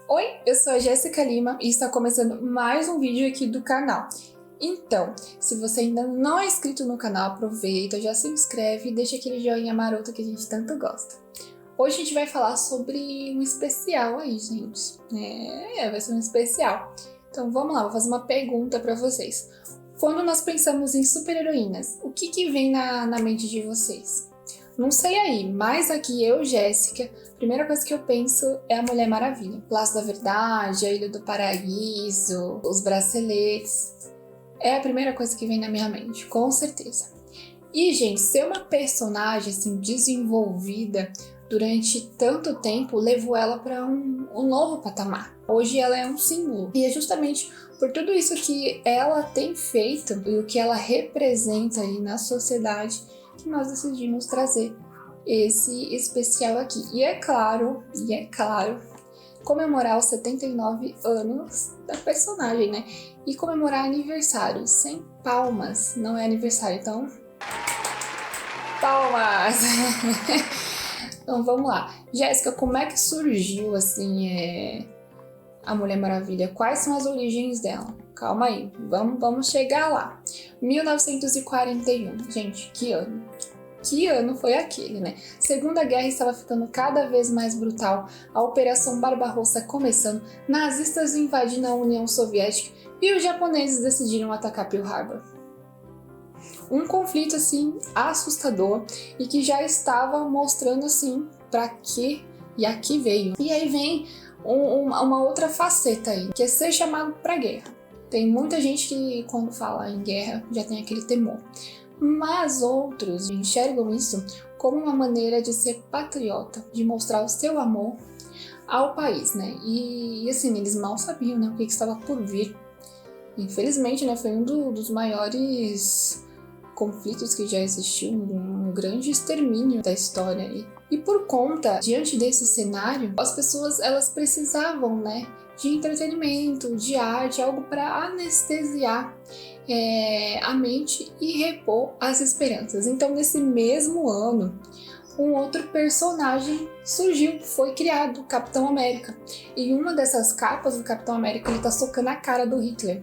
Oi, eu sou a Jéssica Lima e está começando mais um vídeo aqui do canal. Então, se você ainda não é inscrito no canal, aproveita, já se inscreve e deixa aquele joinha maroto que a gente tanto gosta. Hoje a gente vai falar sobre um especial aí, gente. Vai ser um especial. Então vamos lá, vou fazer uma pergunta para vocês. Quando nós pensamos em super-heroínas, o que vem na mente de vocês? Não sei aí, mas aqui eu, Jéssica, a primeira coisa que eu penso é a Mulher Maravilha. Laço da Verdade, a Ilha do Paraíso, os braceletes. É a primeira coisa que vem na minha mente, com certeza. E, gente, ser uma personagem assim, desenvolvida durante tanto tempo levou ela para um novo patamar. Hoje ela é um símbolo. E é justamente por tudo isso que ela tem feito e o que ela representa aí na sociedade que nós decidimos trazer esse especial aqui. E é claro, comemorar os 79 anos da personagem, né? E comemorar aniversário sem palmas, não é aniversário, então palmas! Então vamos lá. Jéssica, como é que surgiu assim a Mulher Maravilha? Quais são as origens dela? Calma aí, vamos chegar lá. 1941, gente, que ano? Que ano foi aquele, né? Segunda Guerra estava ficando cada vez mais brutal, a Operação Barbarossa começando, nazistas invadindo a União Soviética e os japoneses decidiram atacar Pearl Harbor. Um conflito assim assustador e que já estava mostrando assim para que e aqui veio. E aí vem uma outra faceta aí, que é ser chamado para guerra. Tem muita gente que quando fala em guerra já tem aquele temor. Mas outros enxergam isso como uma maneira de ser patriota, de mostrar o seu amor ao país, né? E assim, eles mal sabiam, né, o que estava por vir. Infelizmente, né, foi um dos maiores conflitos que já existiu, um grande extermínio da história. E por conta, diante desse cenário, as pessoas elas precisavam, né, de entretenimento, de arte, algo para anestesiar a mente e repor as esperanças. Então, nesse mesmo ano, um outro personagem surgiu, foi criado, o Capitão América. E uma dessas capas do Capitão América, ele tá socando a cara do Hitler.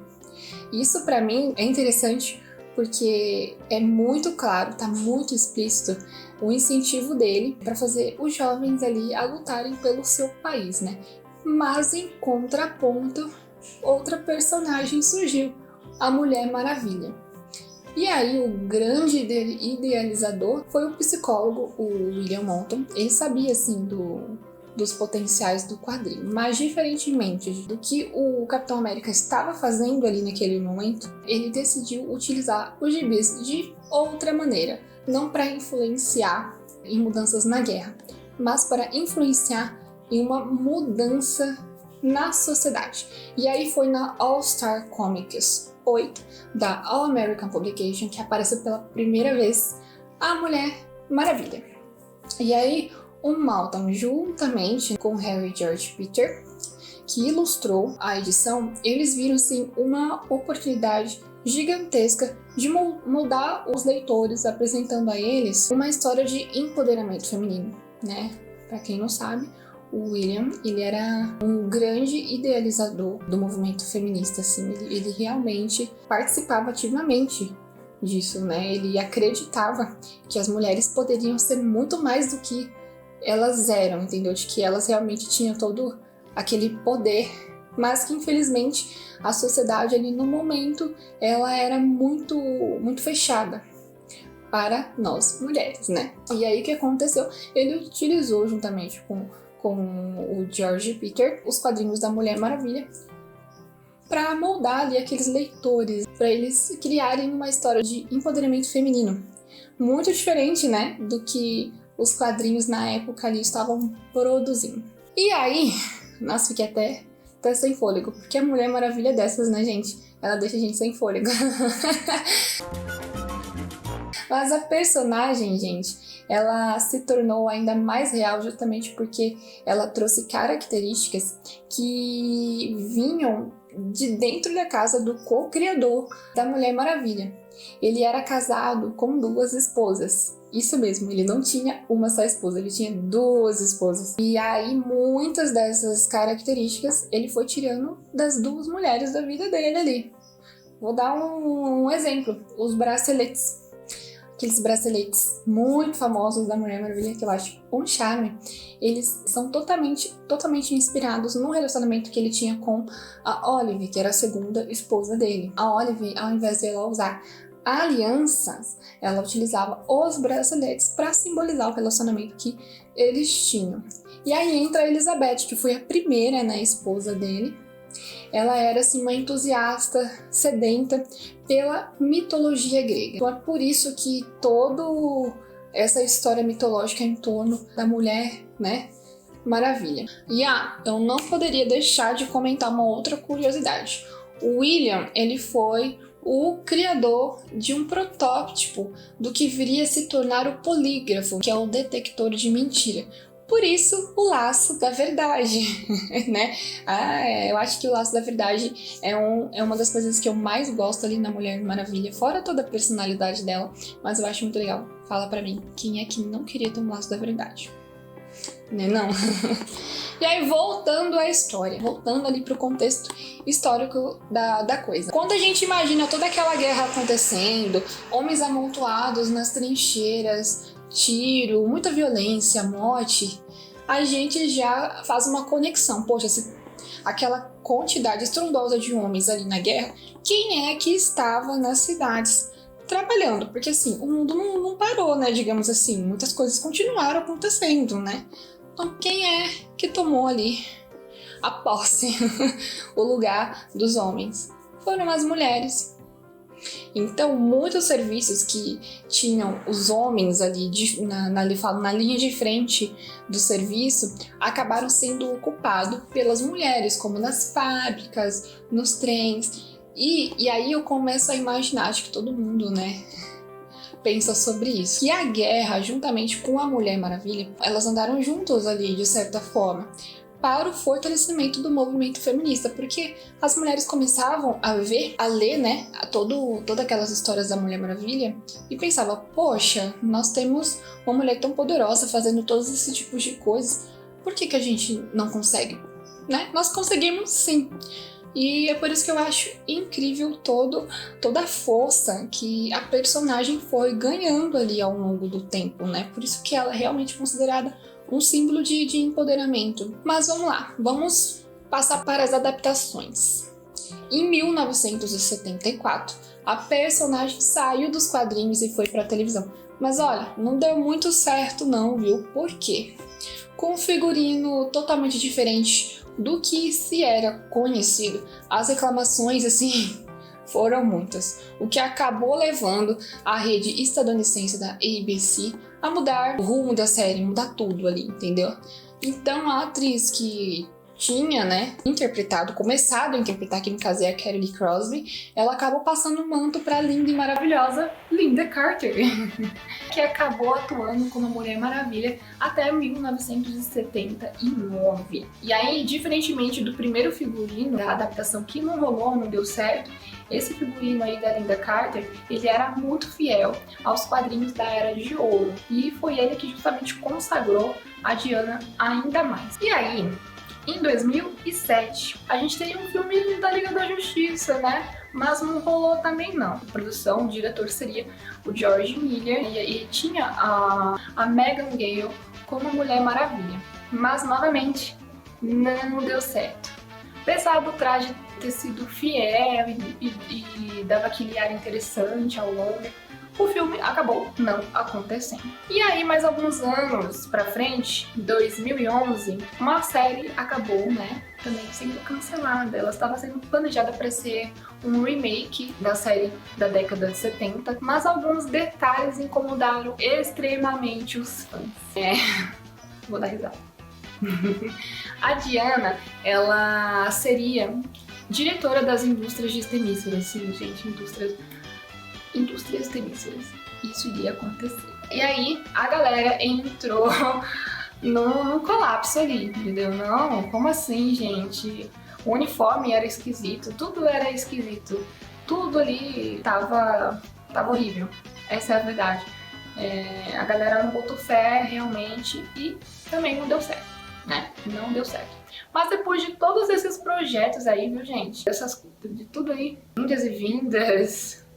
Isso para mim é interessante porque é muito claro, tá muito explícito o incentivo dele para fazer os jovens ali a lutarem pelo seu país, né? Mas em contraponto, outra personagem surgiu, a Mulher Maravilha. E aí o grande idealizador foi o psicólogo, o William Moulton. Ele sabia assim dos potenciais do quadrinho, mas diferentemente do que o Capitão América estava fazendo ali naquele momento, ele decidiu utilizar os gibis de outra maneira, não para influenciar em mudanças na guerra, mas para influenciar em uma mudança na sociedade. E aí foi na All Star Comics 8 da All American Publication que apareceu pela primeira vez a Mulher Maravilha. E aí o Moulton, juntamente com Harry George Peter, que ilustrou a edição, eles viram sim uma oportunidade gigantesca de moldar os leitores, apresentando a eles uma história de empoderamento feminino, né? Para quem não sabe, o William, ele era um grande idealizador do movimento feminista, assim, ele realmente participava ativamente disso, né? Ele acreditava que as mulheres poderiam ser muito mais do que elas eram, entendeu? De que elas realmente tinham todo aquele poder, mas que infelizmente a sociedade ali no momento ela era muito fechada para nós mulheres, né? E aí o que aconteceu? Ele utilizou juntamente com o George Peter os quadrinhos da Mulher Maravilha para moldar ali aqueles leitores, para eles criarem uma história de empoderamento feminino. Muito diferente, né, do que os quadrinhos na época ali estavam produzindo. E aí, nossa, fiquei até sem fôlego, porque a Mulher Maravilha é dessas, né, gente? Ela deixa a gente sem fôlego. Mas a personagem, gente, ela se tornou ainda mais real justamente porque ela trouxe características que vinham de dentro da casa do co-criador da Mulher Maravilha. Ele era casado com 2 esposas. Isso mesmo, ele não tinha uma só esposa, ele tinha 2 esposas. E aí, muitas dessas características ele foi tirando das 2 mulheres da vida dele ali. Vou dar um exemplo, os braceletes. Aqueles braceletes muito famosos da Mulher Maravilha, que eu acho um charme, eles são totalmente inspirados no relacionamento que ele tinha com a Olive, que era a segunda esposa dele. A Olive, ao invés de ela usar alianças, ela utilizava os braceletes para simbolizar o relacionamento que eles tinham. E aí entra a Elizabeth, que foi a primeira, né, esposa dele. Ela era assim uma entusiasta sedenta pela mitologia grega. Então é por isso que toda essa história mitológica em torno da Mulher, né, Maravilha. E eu não poderia deixar de comentar uma outra curiosidade. O William, ele foi o criador de um protótipo do que viria a se tornar o polígrafo, que é o detector de mentira. Por isso, o laço da verdade, né? Eu acho que o laço da verdade é uma das coisas que eu mais gosto ali na Mulher Maravilha, fora toda a personalidade dela, mas eu acho muito legal. Fala pra mim, quem é que não queria ter um laço da verdade? Né, não? E aí, voltando à história, voltando ali pro contexto histórico da coisa. Quando a gente imagina toda aquela guerra acontecendo, homens amontoados nas trincheiras, tiro, muita violência, morte, a gente já faz uma conexão. Poxa, aquela quantidade estrondosa de homens ali na guerra, quem é que estava nas cidades trabalhando? Porque assim, o mundo não parou, né, digamos assim, muitas coisas continuaram acontecendo, né? Então quem é que tomou ali a posse, o lugar dos homens? Foram as mulheres. Então, muitos serviços que tinham os homens ali na linha de frente do serviço acabaram sendo ocupados pelas mulheres, como nas fábricas, nos trens. E aí eu começo a imaginar, acho que todo mundo, né, pensa sobre isso. E a guerra, juntamente com a Mulher Maravilha, elas andaram juntas ali, de certa forma, para o fortalecimento do movimento feminista, porque as mulheres começavam a ler, né, todas aquelas histórias da Mulher Maravilha e pensavam, poxa, nós temos uma mulher tão poderosa fazendo todos esses tipos de coisas, por que a gente não consegue? Né? Nós conseguimos sim. E é por isso que eu acho incrível toda a força que a personagem foi ganhando ali ao longo do tempo, né? Por isso que ela é realmente considerada um símbolo de empoderamento. Mas vamos lá, vamos passar para as adaptações. Em 1974, a personagem saiu dos quadrinhos e foi para a televisão. Mas olha, não deu muito certo não, viu? Por quê? Com um figurino totalmente diferente do que se era conhecido, as reclamações, assim, foram muitas, o que acabou levando a rede estadunidense da ABC a mudar o rumo da série, mudar tudo ali, entendeu? Então a atriz que tinha, né, começado a interpretar, que no caso é a Kelly Crosby, ela acabou passando o manto para a linda e maravilhosa Lynda Carter, que acabou atuando como a Mulher Maravilha até 1979. E aí, diferentemente do primeiro figurino, da adaptação que não rolou, não deu certo, esse figurino aí da Lynda Carter, ele era muito fiel aos quadrinhos da Era de Ouro, e foi ele que justamente consagrou a Diana ainda mais. E aí, em 2007, a gente teria um filme da Liga da Justiça, né? Mas não rolou também não. A produção, o diretor seria o George Miller e tinha a Megan Gale como Mulher Maravilha. Mas, novamente, não deu certo. Apesar do traje ter sido fiel e dava aquele ar interessante ao longo, o filme acabou não acontecendo. E aí, mais alguns anos pra frente, em 2011, uma série acabou, né, também sendo cancelada. Ela estava sendo planejada para ser um remake da série da década de 70, mas alguns detalhes incomodaram extremamente os fãs. Vou dar risada. A Diana, ela seria diretora das indústrias de temíceras. Sim, gente, indústrias temíceras. Isso iria acontecer. E aí, a galera entrou no colapso ali, entendeu? Não, como assim, gente? O uniforme era esquisito, tudo era esquisito. Tudo ali tava Tava horrível. Essa é a verdade. A galera não botou fé realmente e também não deu certo, né? Não deu certo. Mas depois de todos esses projetos aí, viu, gente? De tudo aí, indas e vindas,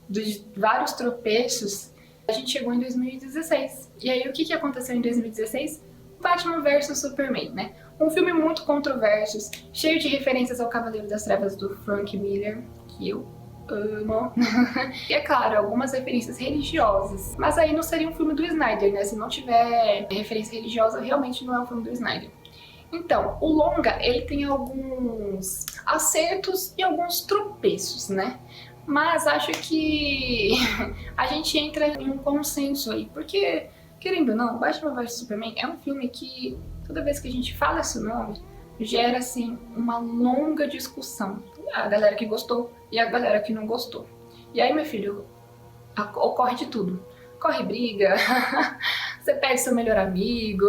de vários tropeços, a gente chegou em 2016. E aí, o que aconteceu em 2016? Batman vs Superman, né? Um filme muito controverso, cheio de referências ao Cavaleiro das Trevas do Frank Miller, que eu amo. E é claro, algumas referências religiosas. Mas aí não seria um filme do Snyder, né? Se não tiver referência religiosa, realmente não é um filme do Snyder. Então, o longa, ele tem alguns acertos e alguns tropeços, né? Mas acho que a gente entra em um consenso aí, porque, querendo ou não, Batman vs Superman é um filme que, toda vez que a gente fala esse nome, gera, assim, uma longa discussão. A galera que gostou e a galera que não gostou. E aí, meu filho, ocorre de tudo. Corre briga, você perde seu melhor amigo,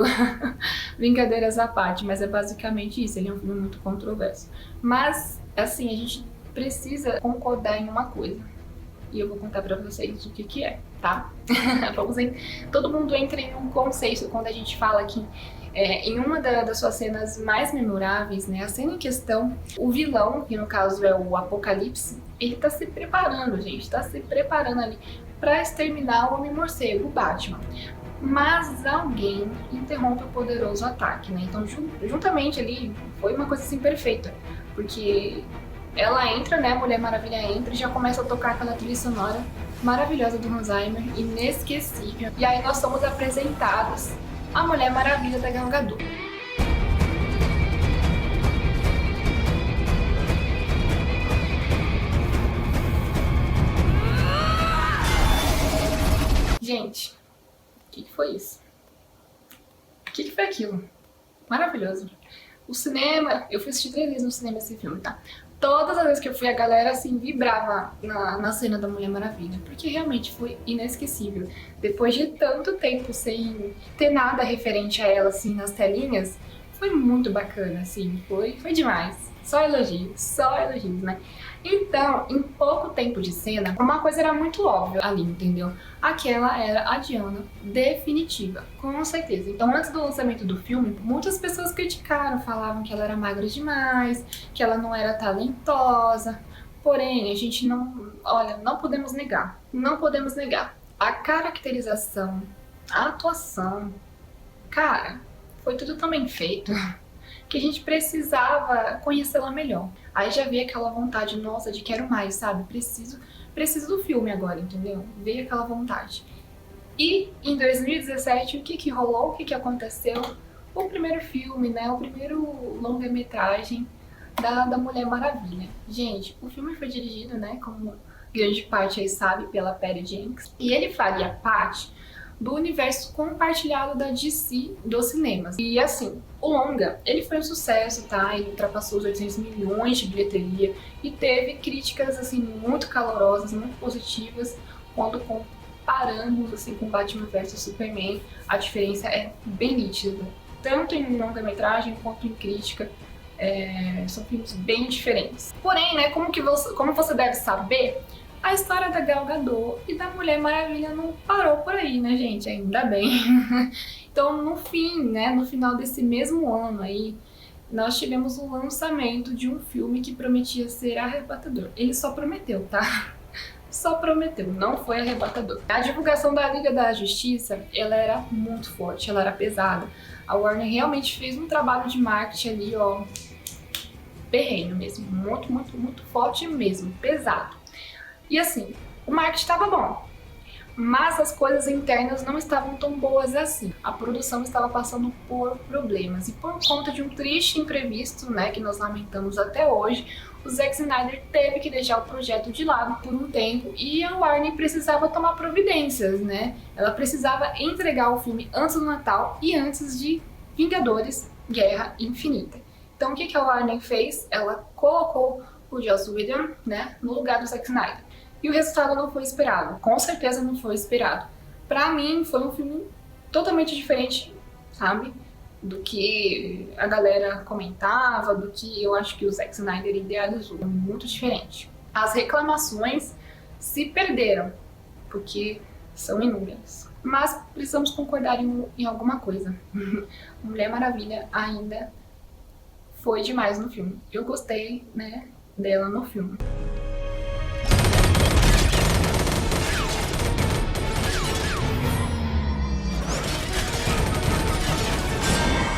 brincadeiras à parte, mas é basicamente isso, ele é um filme muito controverso. Mas, assim, a gente precisa concordar em uma coisa, e eu vou contar pra vocês o que é, tá? Todo mundo entra em um consenso quando a gente fala que em uma das suas cenas mais memoráveis, né, a cena em questão, o vilão, que no caso é o Apocalipse, ele tá se preparando, gente, tá se preparando ali pra exterminar o Homem-Morcego, o Batman. Mas alguém interrompe o poderoso ataque, né? Então, juntamente ali, foi uma coisa assim perfeita, porque ela entra, né, a Mulher Maravilha entra e já começa a tocar aquela trilha sonora maravilhosa do Hans Zimmer, inesquecível. E aí nós somos apresentados a Mulher Maravilha da Gal Gadot. Gente, o que foi isso? O que foi aquilo? Maravilhoso. O cinema, eu fui assistir 3 vezes no cinema esse filme, tá? Todas as vezes que eu fui, a galera, assim, vibrava na cena da Mulher Maravilha, porque realmente foi inesquecível. Depois de tanto tempo sem ter nada referente a ela, assim, nas telinhas, foi muito bacana, assim, foi demais. Só elogios, né? Então, em pouco tempo de cena, uma coisa era muito óbvia ali, entendeu? Aquela era a Diana definitiva, com certeza. Então, antes do lançamento do filme, muitas pessoas criticaram, falavam que ela era magra demais, que ela não era talentosa. Porém, a gente não podemos negar, a caracterização, a atuação, cara, foi tudo tão bem feito que a gente precisava conhecê-la melhor. Aí já veio aquela vontade, nossa, de quero mais, sabe? Preciso do filme agora, entendeu? Veio aquela vontade. E em 2017, o que rolou? O que aconteceu? O primeiro filme, né? O primeiro longa-metragem da Mulher Maravilha. Gente, o filme foi dirigido, né? Como grande parte aí sabe, pela Patty Jenkins. E ele faria parte do universo compartilhado da DC dos cinemas. E assim, o longa, ele foi um sucesso, tá? Ele ultrapassou os 800 milhões de bilheteria e teve críticas assim muito calorosas, muito positivas quando comparamos assim com Batman vs Superman. A diferença é bem nítida, tanto em longa-metragem quanto em crítica. São filmes bem diferentes. Porém, né, como você deve saber, a história da Gal Gadot e da Mulher Maravilha não parou por aí, né, gente? Ainda bem. Então, no final desse mesmo ano aí, nós tivemos o lançamento de um filme que prometia ser arrebatador. Ele só prometeu, tá? Só prometeu, não foi arrebatador. A divulgação da Liga da Justiça, ela era muito forte, ela era pesada. A Warner realmente fez um trabalho de marketing ali, ó, perrenho mesmo, muito forte mesmo, pesado. E assim, o marketing estava bom, mas as coisas internas não estavam tão boas assim. A produção estava passando por problemas e por conta de um triste imprevisto, né, que nós lamentamos até hoje, o Zack Snyder teve que deixar o projeto de lado por um tempo e a Warner precisava tomar providências, né? Ela precisava entregar o filme antes do Natal e antes de Vingadores Guerra Infinita. Então o que a Warner fez? Ela colocou o Joss Whedon, né, no lugar do Zack Snyder. E o resultado não foi esperado, com certeza não foi esperado. Pra mim, foi um filme totalmente diferente, sabe? Do que a galera comentava, do que eu acho que o Zack Snyder idealizou. É muito diferente. As reclamações se perderam, porque são inúmeras. Mas precisamos concordar em alguma coisa. Mulher Maravilha ainda foi demais no filme. Eu gostei, né, dela no filme.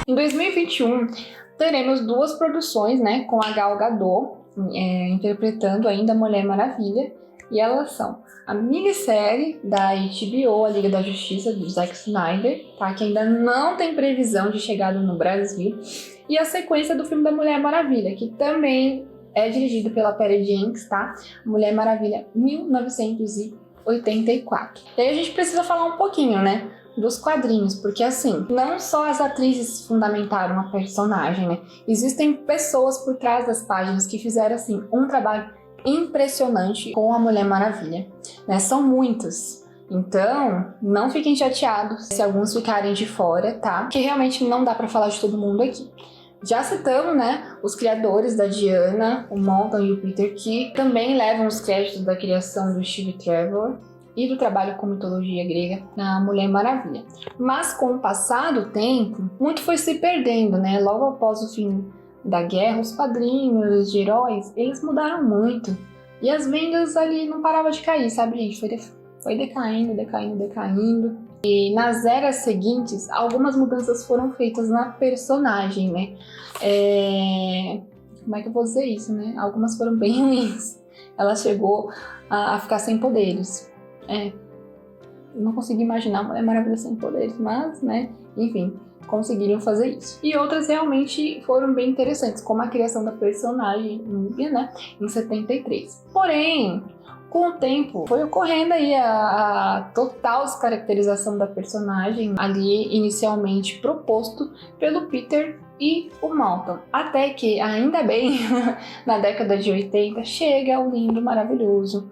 Em 2021, teremos duas produções, né, com a Gal Gadot interpretando ainda a Mulher Maravilha, e elas são a minissérie da HBO, A Liga da Justiça, do Zack Snyder, tá, que ainda não tem previsão de chegada no Brasil, e a sequência do filme da Mulher Maravilha, que também é dirigido pela Patty Jenkins, tá? Mulher Maravilha 1984. E aí a gente precisa falar um pouquinho, né, dos quadrinhos, porque assim, não só as atrizes fundamentaram a personagem, né? Existem pessoas por trás das páginas que fizeram assim um trabalho impressionante com a Mulher Maravilha, né? São muitos. Então, não fiquem chateados se alguns ficarem de fora, tá? Porque realmente não dá pra falar de todo mundo aqui. Já citamos, né, os criadores da Diana, o Moulton e o Peter, que também levam os créditos da criação do Steve Trevor e do trabalho com mitologia grega na Mulher Maravilha. Mas com o passar do tempo, muito foi se perdendo, né? Logo após o fim da guerra, os quadrinhos de heróis, eles mudaram muito. E as vendas ali não paravam de cair, sabe, gente? Foi decaindo. E nas eras seguintes, algumas mudanças foram feitas na personagem, né? Como é que eu vou dizer isso, né? Algumas foram bem ruins. Ela chegou a ficar sem poderes. Não consegui imaginar a Mulher Maravilha sem poderes, mas, né, enfim, conseguiram fazer isso. E outras realmente foram bem interessantes, como a criação da personagem Núbia, né, em 73. Porém, com o tempo, foi ocorrendo aí a total descaracterização da personagem ali inicialmente proposto pelo Peter e o Moulton. Até que, ainda bem, na década de 80, chega o lindo, maravilhoso,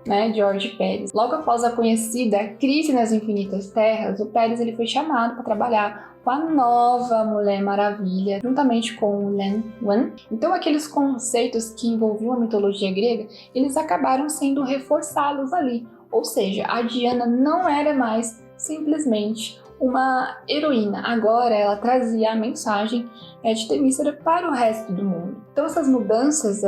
né, George Pérez. Logo após a conhecida Crise nas Infinitas Terras, o Pérez ele foi chamado para trabalhar com a nova Mulher Maravilha, juntamente com o Len Wein. Então, aqueles conceitos que envolviam a mitologia grega, eles acabaram sendo reforçados ali. Ou seja, a Diana não era mais simplesmente uma heroína. Agora, ela trazia a mensagem de Temícera para o resto do mundo. Então, essas mudanças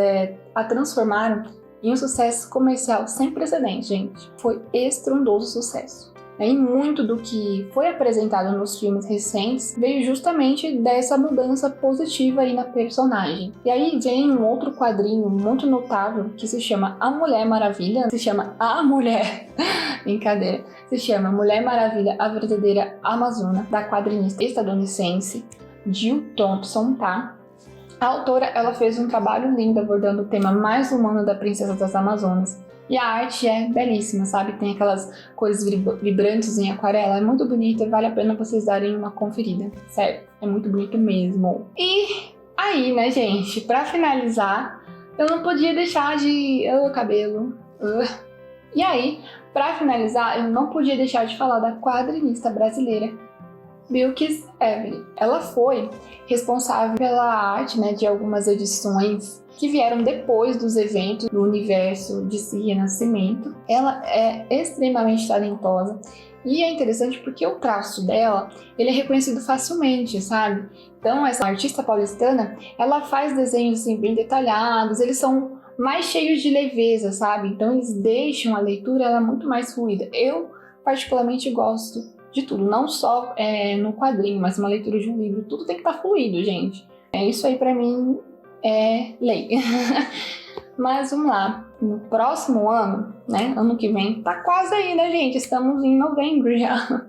a transformaram em um sucesso comercial sem precedentes, gente. Foi estrondoso sucesso. E muito do que foi apresentado nos filmes recentes veio justamente dessa mudança positiva aí na personagem. E aí vem um outro quadrinho muito notável que se chama A Mulher Maravilha, se chama A Mulher, brincadeira, se chama Mulher Maravilha, a Verdadeira Amazona, da quadrinista estadunidense Jill Thompson, tá? A autora, ela fez um trabalho lindo abordando o tema mais humano da Princesa das Amazonas. E a arte é belíssima, sabe? Tem aquelas cores vibrantes em aquarela, é muito bonita, vale a pena vocês darem uma conferida. Sério, é muito bonito mesmo. E aí, né, gente, pra finalizar, eu não podia deixar de... cabelo. E aí, pra finalizar, eu não podia deixar de falar da quadrinista brasileira Bilquis Evely. Ela foi responsável pela arte, né, de algumas edições que vieram depois dos eventos do universo de DC Renascimento. Ela é extremamente talentosa e é interessante porque o traço dela, ele é reconhecido facilmente, sabe? Então, essa artista paulistana, ela faz desenhos assim, bem detalhados, eles são mais cheios de leveza, sabe? Então, eles deixam a leitura ela muito mais fluida. Eu, particularmente, gosto de tudo, não só no quadrinho, mas uma leitura de um livro, tudo tem que estar fluido, gente. Isso aí pra mim é lei. Mas vamos lá, no próximo ano, né, ano que vem, tá quase aí, né, gente? Estamos em novembro já.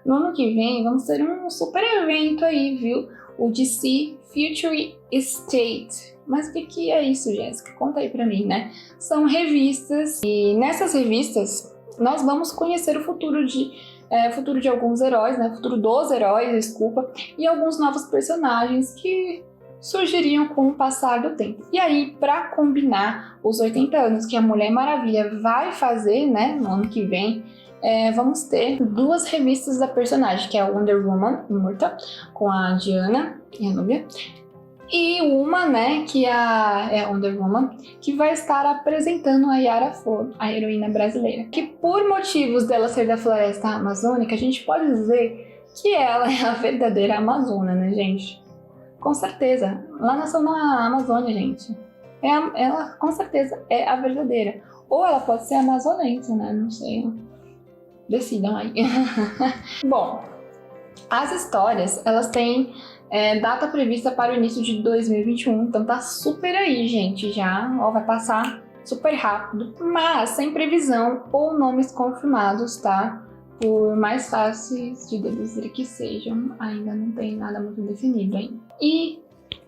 No ano que vem vamos ter um super evento aí, viu? O DC Future State. Mas o que é isso, Jéssica? Conta aí pra mim, né? São revistas e nessas revistas nós vamos conhecer o futuro de alguns heróis, né? Futuro dos heróis, desculpa, e alguns novos personagens que surgiriam com o passar do tempo. E aí, para combinar os 80 anos que a Mulher Maravilha vai fazer, né, no ano que vem, vamos ter duas revistas da personagem, que é a Wonder Woman Immortal, com a Diana e a Núbia, E uma, né, que é a Wonder Woman, que vai estar apresentando a Yara Flor, a heroína brasileira. Que por motivos dela ser da floresta amazônica, a gente pode dizer que ela é a verdadeira Amazona, né, gente? Com certeza. Lá nasceu na Amazônia, gente. Ela, com certeza, é a verdadeira. Ou ela pode ser amazonense, né? Não sei. Decidam aí. Bom, as histórias, elas têm data prevista para o início de 2021, então tá super aí, gente, já, ó, vai passar super rápido, mas sem previsão ou nomes confirmados, tá? Por mais fáceis de deduzir que sejam, ainda não tem nada muito definido ainda. E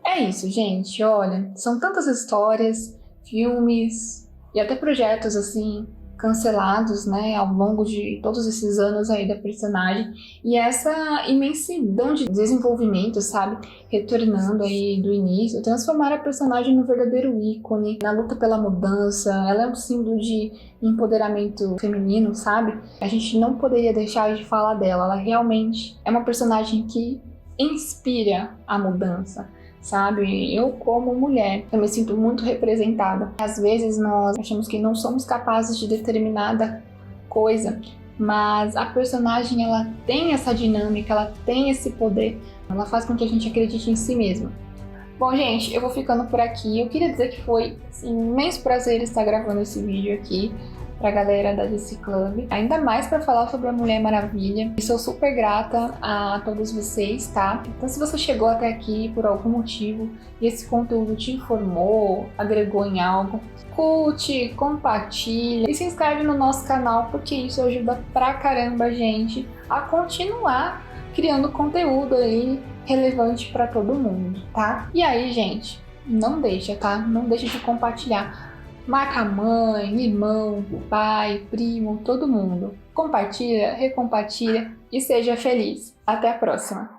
é isso, gente, olha, são tantas histórias, filmes e até projetos, assim, cancelados, né, ao longo de todos esses anos aí da personagem, e essa imensidão de desenvolvimento, sabe, retornando aí do início, transformar a personagem no verdadeiro ícone, na luta pela mudança. Ela é um símbolo de empoderamento feminino, sabe? A gente não poderia deixar de falar dela, ela realmente é uma personagem que inspira a mudança. Sabe, eu como mulher, eu me sinto muito representada. Às vezes nós achamos que não somos capazes de determinada coisa, mas a personagem, ela tem essa dinâmica, ela tem esse poder, ela faz com que a gente acredite em si mesma. Bom, gente, eu vou ficando por aqui. Eu queria dizer que foi assim, um imenso prazer estar gravando esse vídeo aqui pra galera da DC Club, ainda mais para falar sobre a Mulher Maravilha. E sou super grata a todos vocês, tá? Então, se você chegou até aqui por algum motivo e esse conteúdo te informou, agregou em algo, curte, compartilha e se inscreve no nosso canal, porque isso ajuda pra caramba a gente a continuar criando conteúdo aí relevante para todo mundo, tá? E aí, gente, não deixa, tá? Não deixa de compartilhar. Marca a mãe, irmão, pai, primo, todo mundo. Compartilha, recompartilha e seja feliz. Até a próxima!